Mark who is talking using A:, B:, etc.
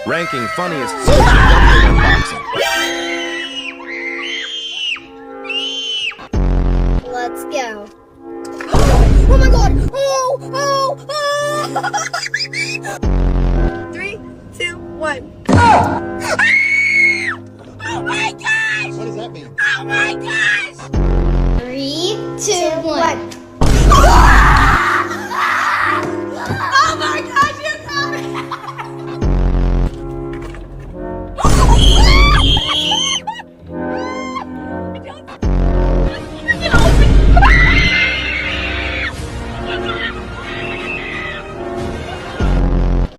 A: Ranking funniest dumpling unboxing.
B: Let's go. Oh my god! Oh!
C: 3, 2, 1.
B: Oh my gosh!
D: What does that mean?
B: Oh my gosh! 3, 2, 1.